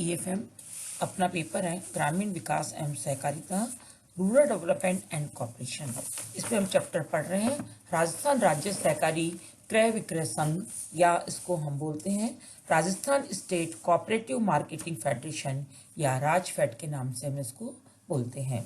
EFM अपना paper है ग्रामीण विकास एवं सहकारिता, रूरल डेवलपमेंट एंड कॉर्पोरेशन। इसमें हम चैप्टर पढ़ रहे हैं राजस्थान राज्य सहकारी क्रय विक्रय संघ, या इसको हम बोलते हैं Rajasthan state cooperative marketing federation या राजफेड के नाम से हम इसको बोलते हैं।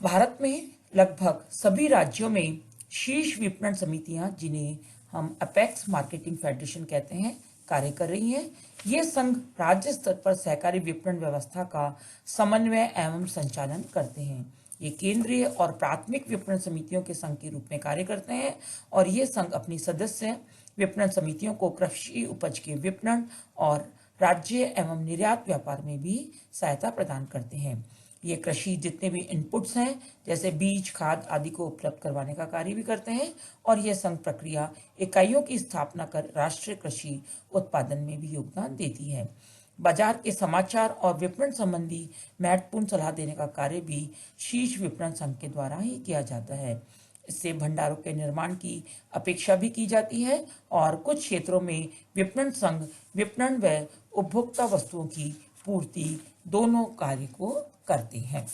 भारत में लगभग सभी राज्यों में शीर्ष विपणन समितियां, जिन्हें हम अपेक्स मार्केटिंग फेडरेशन कहते हैं, कार्य कर रही हैं। ये संघ राज्य स्तर पर सहकारी विपणन व्यवस्था का समन्वय एवं संचालन करते हैं। ये केंद्रीय और प्राथमिक विपणन समितियों के संघ के रूप में कार्य करते हैं और ये संघ अपनी सदस्य विपणन समितियों को कृषि उपज के विपणन और राज्य एवं निर्यात व्यापार में भी सहायता प्रदान करते हैं। ये कृषि जितने भी इनपुट्स हैं जैसे बीज, खाद आदि को उपलब्ध करवाने का कार्य भी करते हैं और ये संघ प्रक्रिया इकाइयों की स्थापना कर राष्ट्रीय कृषि उत्पादन में भी योगदान देती है। बाजार के समाचार और विपणन संबंधी महत्वपूर्ण सलाह देने का कार्य भी शीर्ष विपणन संघ के द्वारा ही किया जाता है। इससे भंडारों के निर्माण की अपेक्षा भी की जाती है और कुछ क्षेत्रों में विपणन संघ विपणन व उपभोक्ता वस्तुओं की पूर्ति दोनों कार्य को करते हैं।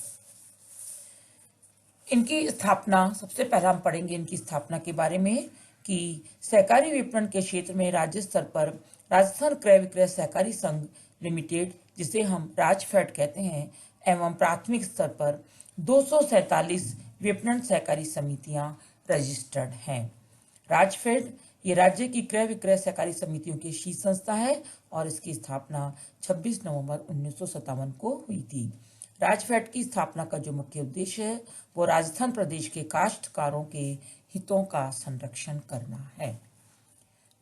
इनकी स्थापना, सबसे पहला हम पढ़ेंगे इनकी स्थापना के बारे में कि सहकारी विपणन के क्षेत्र में राज्य स्तर पर राजस्थान क्रय विक्रय सहकारी संघ लिमिटेड, जिसे हम राजफेड कहते हैं, एवं प्राथमिक स्तर पर 247 विपणन सहकारी समितियां रजिस्टर्ड हैं। राजफेड ये राज्य की क्रय विक्रय सहकारी समितियों की शीर्ष संस्था है और इसकी स्थापना 26 नवंबर 1957 को हुई थी। राजफेड की स्थापना का जो मुख्य उद्देश्य है वो राजस्थान प्रदेश के काश्तकारों के हितों का संरक्षण करना है।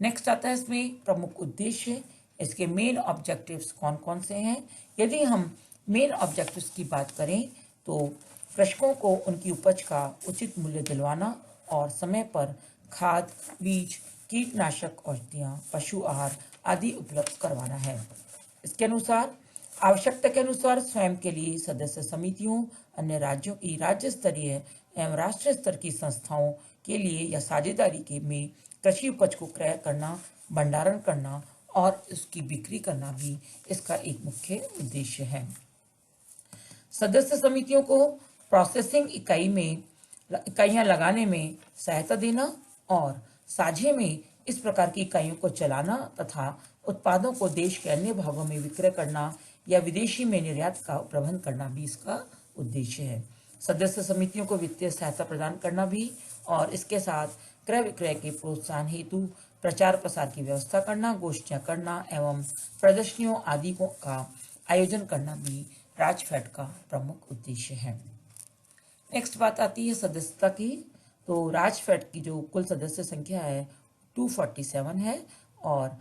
नेक्स्ट आता है इसमें प्रमुख उद्देश्य, इसके मेन ऑब्जेक्टिव्स कौन कौन से हैं। यदि हम मेन ऑब्जेक्टिव्स की बात करें तो कृषकों को उनकी उपज का उचित मूल्य दिलवाना और समय पर खाद, बीज, कीटनाशक, औषधियाँ, पशु आहार आदि उपलब्ध करवाना है। इसके अनुसार आवश्यकता के अनुसार स्वयं के लिए सदस्य समितियों, अन्य राज्यों की राज्य स्तरीय एवं राष्ट्रीय स्तर की संस्थाओं के लिए या साझेदारी के में कृषि उपज को क्रय करना, भंडारण करना और उसकी बिक्री करना भी इसका एक मुख्य उद्देश्य है। सदस्य समितियों को प्रोसेसिंग इकाइयां लगाने में सहायता देना और साझे में इस प्रकार की इकाइयों को चलाना तथा उत्पादों को देश के अन्य भागों में विक्रय करना या विदेशी में निर्यात का प्रबंध करना भी इसका उद्देश्य है। सदस्य समितियों को वित्तीय सहायता प्रदान करना भी और इसके साथ क्रय विक्रय के प्रोत्साहन हेतु प्रचार प्रसार की व्यवस्था करना, गोष्ठियां करना एवं प्रदर्शनियों आदि का आयोजन करना भी राजफेड का प्रमुख उद्देश्य है। नेक्स्ट बात आती है सदस्यता की। तो राजफेड की जो कुल सदस्य संख्या है 247 है और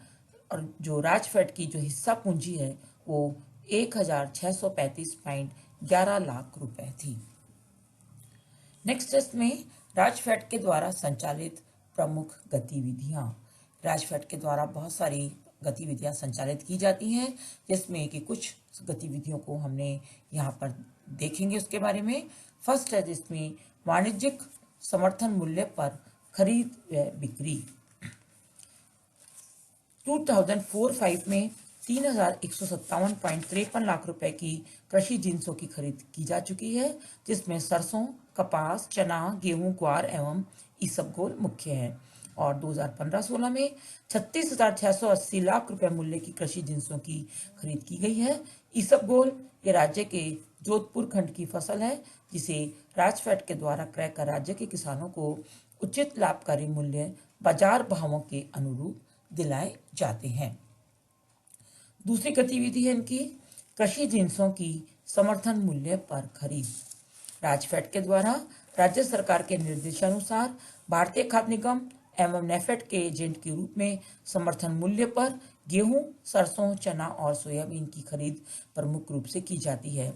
जो राजफेड की जो हिस्सा पूंजी है वो 1635.11 लाख रुपए थी। नेक्स्ट इसमें राजफेड के द्वारा संचालित प्रमुख गतिविधियां। राजफेड के द्वारा बहुत सारी गतिविधियां संचालित की जाती हैं, जिसमें कि कुछ गतिविधियों को हमने यहाँ पर देखेंगे उसके बारे में। फर्स्ट है जिसमें वाणिज्यिक समर्थन मूल्य पर खरीद व बिक्री। 2004-05 में 3157.53 लाख रुपए की कृषि जिन्सों की खरीद की जा चुकी है, जिसमें सरसों, कपास, चना, गेहूं, ग्वार एवं इसबगोल मुख्य है। और 2015-16 में 36,680 लाख रुपए मूल्य की कृषि जिन्सों की खरीद की गई है। इसबगोल ये राज्य के जोधपुर खंड की फसल है, जिसे राजफेड के द्वारा क्रय कर राज्य के किसानों को उचित लाभकारी मूल्य बाजार भावों के अनुरूप दिलाए जाते हैं। दूसरी गतिविधि है इनकी कृषि जिन्सों की समर्थन मूल्य पर खरीद। राजफेड के द्वारा राज्य सरकार के निर्देशानुसार भारतीय खाद्य निगम एवं नेफेड के एजेंट के रूप में समर्थन मूल्य पर गेहूं, सरसों, चना और सोयाबीन की खरीद प्रमुख रूप से की जाती है।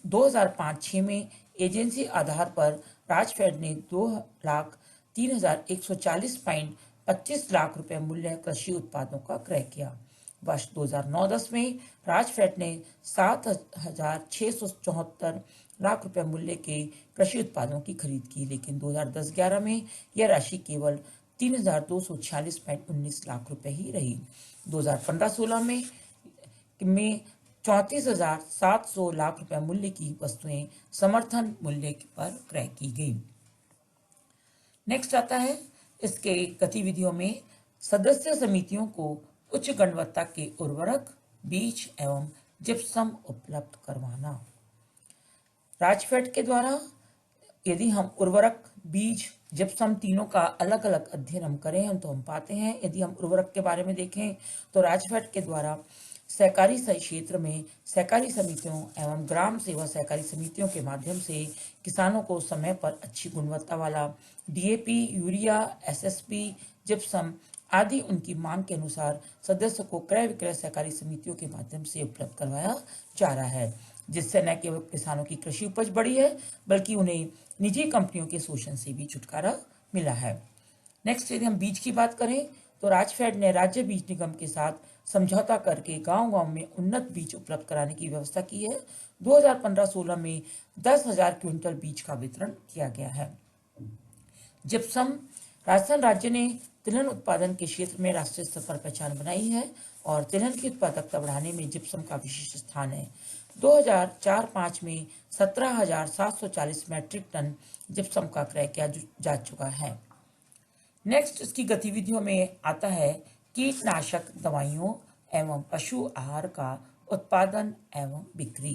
2005-06 में एजेंसी आधार पर राजफेड ने 2,03,140.25 लाख रुपए मूल्य कृषि उत्पादों का क्रय किया। वर्ष 2009-10 में राजफेड ने 7,674 लाख रुपए मूल्य के कृषि उत्पादों की खरीद की, लेकिन 2010-11 में यह राशि केवल 3,246.19 लाख रुपए ही रही। 2015-16 में में 34,700 लाख रुपए मूल्य की वस्तुएं समर्थन मूल्य पर क्रय की गई। नेक्स्ट आता है इसके गतिविधियों में सदस्य समितियों को उच्च गुणवत्ता के उर्वरक, बीज एवं जिप्सम उपलब्ध करवाना। राजफेड के द्वारा यदि हम उर्वरक, बीज, जिप्सम तीनों का अलग अलग अध्ययन हम करें तो हम पाते हैं, यदि हम उर्वरक के बारे में देखें तो राजफेड के द्वारा सहकारी क्षेत्र में सहकारी समितियों एवं ग्राम सेवा सहकारी समितियों के माध्यम से किसानों को समय पर अच्छी गुणवत्ता वाला डीएपी, यूरिया, एसएसपी, जिप्सम आदि उनकी मांग के अनुसार सदस्यों को क्रय विक्रय सहकारी समितियों के माध्यम से उपलब्ध करवाया जा रहा है, जिससे न केवल किसानों की कृषि उपज बढ़ी है बल्कि उन्हें निजी कंपनियों के शोषण से भी छुटकारा मिला है। नेक्स्ट यदि हम बीज की बात करें तो राजफेड ने राज्य बीज निगम के साथ समझौता करके गांव-गांव में उन्नत बीज उपलब्ध कराने की व्यवस्था की है। 2015-16 में 10,000 क्विंटल बीज का वितरण किया गया है। जिप्सम, राजस्थान राज्य ने तिलहन उत्पादन के क्षेत्र में राष्ट्रीय स्तर पर पहचान बनाई है और तिलहन की उत्पादकता बढ़ाने में जिप्सम का विशिष्ट स्थान है। 2004-05 में 17,740 मैट्रिक टन जिप्सम का क्रय किया जा चुका है। नेक्स्ट इसकी गतिविधियों में आता है कीटनाशक दवाइयों एवं पशु आहार का उत्पादन एवं बिक्री।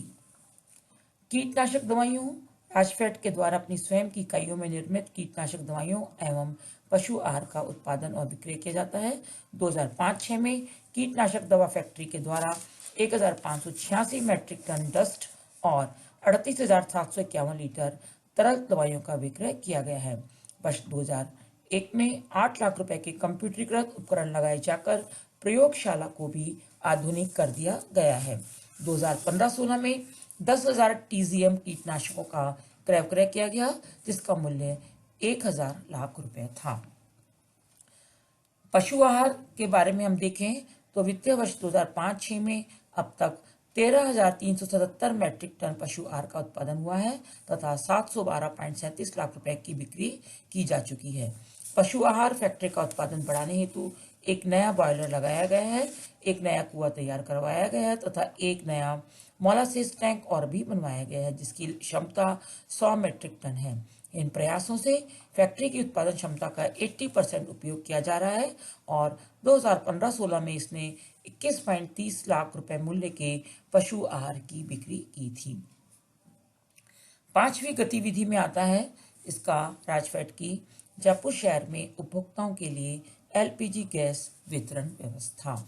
कीटनाशक दवाइयों राजफेड के द्वारा अपनी स्वयं की इकाइयों में निर्मित कीटनाशक दवाइयों एवं पशु आहार का उत्पादन और विक्रय किया जाता है। 2005-06 में कीटनाशक दवा फैक्ट्री के द्वारा 1,586 मैट्रिक टन डस्ट और 38,751 लीटर तरल दवाइयों का विक्रय किया गया है। वर्ष 2001 में 8 लाख रुपए के कंप्यूटरीकृत उपकरण लगाए जाकर प्रयोगशाला को भी आधुनिक कर दिया गया है। 2015-16 में 10,000 टीजीएम कीटनाशकों का क्रय विक्रय किया गया, जिसका मूल्य 1,000 लाख रुपए था। पशु आहार के बारे में हम देखें तो वित्तीय वर्ष 2005-06 में अब तक 13,377 मैट्रिक टन पशु आहार का उत्पादन हुआ है तथा 712.37 लाख रुपए की बिक्री की जा चुकी है। पशु आहार फैक्ट्री का उत्पादन बढ़ाने हेतु एक नया बॉयलर लगाया गया है, एक नया कुआं तैयार करवाया गया है तथा एक नया मोलासेस टैंक और भी बनवाया गया है, जिसकी क्षमता 100 मैट्रिक टन है। इन प्रयासों से फैक्ट्री की उत्पादन क्षमता का 80% उपयोग किया जा रहा है और 2015-16 में इसने 21.30 लाख रुपए मूल्य के पशु आहार की बिक्री की थी। पांचवी गतिविधि में आता है इसका राजफेड की जयपुर शहर में उपभोक्ताओं के लिए एलपीजी गैस वितरण व्यवस्था।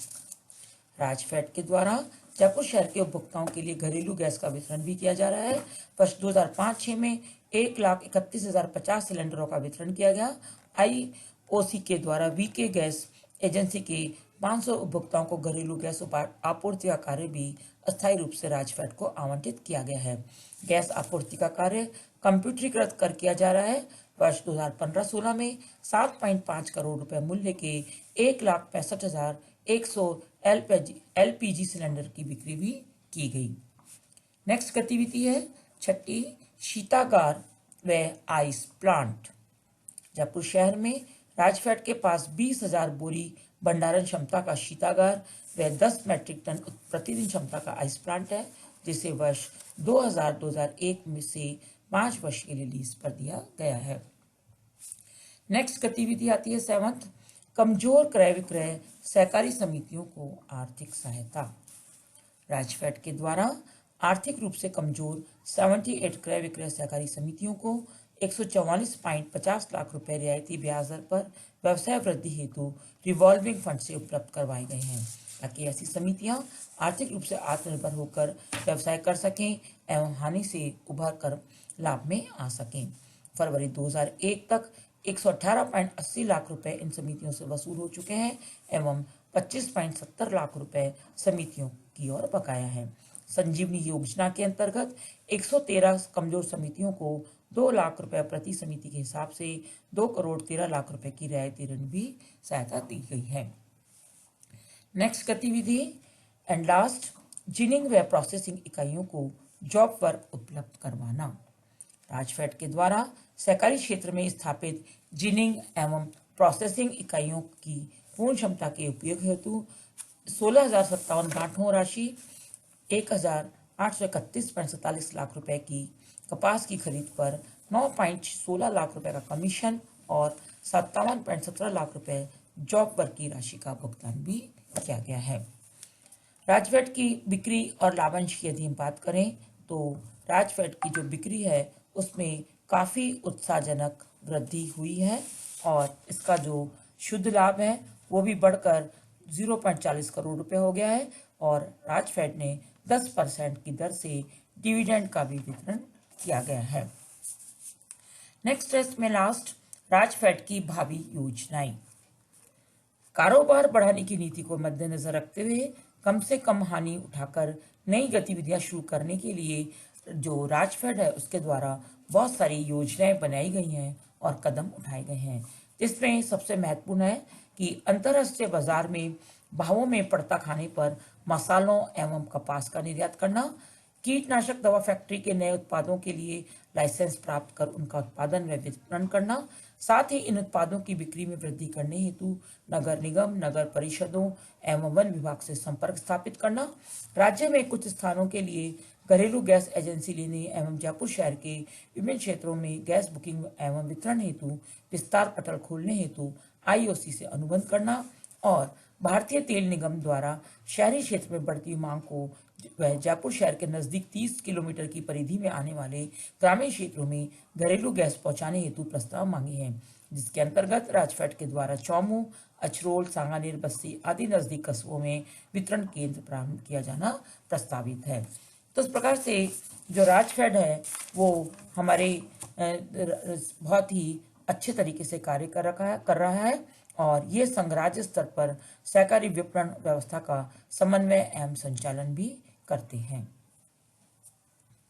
राजफेड के द्वारा जयपुर शहर के उपभोक्ताओं के लिए घरेलू गैस का वितरण भी किया जा रहा है। वर्ष 2005-06 में 1,31,050 सिलेंडरों का वितरण किया गया। आईओसी के द्वारा वीके गैस एजेंसी के 500 उपभोक्ताओं को घरेलू गैस आपूर्ति का कार्य भी अस्थायी रूप से राजफेड को आवंटित किया गया है। गैस आपूर्ति का कार्य कंप्यूटरीकृत कर किया जा रहा है। वर्ष 2015-16 में 7.5 करोड़ रुपए मूल्य के 1,65,100 एलपीजी सिलेंडर की बिक्री भी की गई। नेक्स्ट गतिविधि है छठी, शीतागार व आइस प्लांट। जयपुर शहर में राजफेड के पास 20,000 बोरी भंडारण क्षमता का शीतागार व 10 मैट्रिक टन प्रतिदिन क्षमता का आइस प्लांट है, जिसे वर्ष 2000-2001 में से 5 वर्ष के लिए लीज पर दिया गया है। नेक्स्ट गतिविधि आती है 7th, कमजोर क्रय विक्रय सहकारी समितियों को आर्थिक सहायता। राजफेड के द्वारा आर्थिक रूप से कमजोर 78 क्रय विक्रय सहकारी समितियों को 144.50 लाख रुपए रियायती ब्याज दर पर व्यवसाय वृद्धि हेतु रिवॉल्विंग फंड से उपलब्ध करवाए गए हैं, ताकि ऐसी समितियां आर्थिक रूप से आत्मनिर्भर होकर व्यवसाय कर सकें एवं हानि से उभर कर लाभ में आ सकें। फरवरी 2001 तक 118.80 लाख रुपए इन समितियों से वसूल हो चुके हैं एवं 25.70 लाख रुपए समितियों की ओर बकाया है। संजीवनी योजना के अंतर्गत 113 कमजोर समितियों को 2 लाख रुपए प्रति समिति के हिसाब से 2 करोड़ 13 लाख रुपए की रियायती ऋण भी सहायता दी गई है। नेक्स्ट गतिविधि एंड लास्ट, जिनिंग व प्रोसेसिंग इकाइयों को जॉब वर्क उपलब्ध करवाना। राजफेड के द्वारा सहकारी क्षेत्र में स्थापित जिनिंग एवं प्रोसेसिंग इकाइयों की पूर्ण क्षमता के उपयोग हेतु 16,057 गांठों राशि 1,831.47 लाख रुपए की कपास की खरीद पर 9.16 लाख रुपए का कमीशन और 57.17 लाख रुपए जॉब पर की राशि का भुगतान भी किया गया है। राजफेड की बिक्री और लाभांश की यदि हम बात करें तो राजफेड की जो बिक्री है उसमें काफ़ी उत्साहजनक वृद्धि हुई है और इसका जो शुद्ध लाभ है वो भी बढ़कर 0.40 करोड़ रुपए हो गया है और राजफेड ने 10% की दर से डिविडेंड का भी वितरण किया गया है। नेक्स्ट है इसमें लास्ट राजफेड की भावी योजनाएं। कारोबार बढ़ाने की नीति को मद्देनजर रखते हुए कम से कम हानि उठाकर नई गतिविधियां शुरू करने के लिए जो राजफेड है उसके द्वारा बहुत सारी योजनाएं बनाई गई हैं और कदम उठाए गए हैं। इसमें सबसे महत्वपूर्ण है कि अंतर्राष्ट्रीय बाजार में भावों में पड़ता खाने पर मसालों एवं कपास का निर्यात करना, कीटनाशक दवा फैक्ट्री के नए उत्पादों के लिए लाइसेंस प्राप्त कर उनका उत्पादन व वितरण करना, साथ ही इन उत्पादों की बिक्री में वृद्धि करने हेतु नगर निगम, नगर परिषदों एवं वन विभाग से संपर्क स्थापित करना, राज्य में कुछ स्थानों के लिए घरेलू गैस एजेंसी लेने एवं जयपुर शहर के विभिन्न क्षेत्रों में गैस बुकिंग एवं वितरण हेतु विस्तार पटल खोलने हेतु आईओसी से अनुबंध करना और भारतीय तेल निगम द्वारा शहरी क्षेत्र में बढ़ती मांग को वह जयपुर शहर के नजदीक 30 किलोमीटर की परिधि में आने वाले ग्रामीण क्षेत्रों में घरेलू गैस पहुंचाने हेतु प्रस्ताव मांगे हैं, जिसके अंतर्गत राजफेड के द्वारा चौमू, अचरोल, सांगानेर, बस्सी आदि नजदीक कस्बों में वितरण केंद्र प्रारंभ किया जाना प्रस्तावित है। तो इस प्रकार से जो राजफेड है वो हमारे बहुत ही अच्छे तरीके से कार्य कर रहा है और ये संघ राज्य स्तर पर सहकारी विपणन व्यवस्था का समन्वय एवं संचालन भी करते हैं।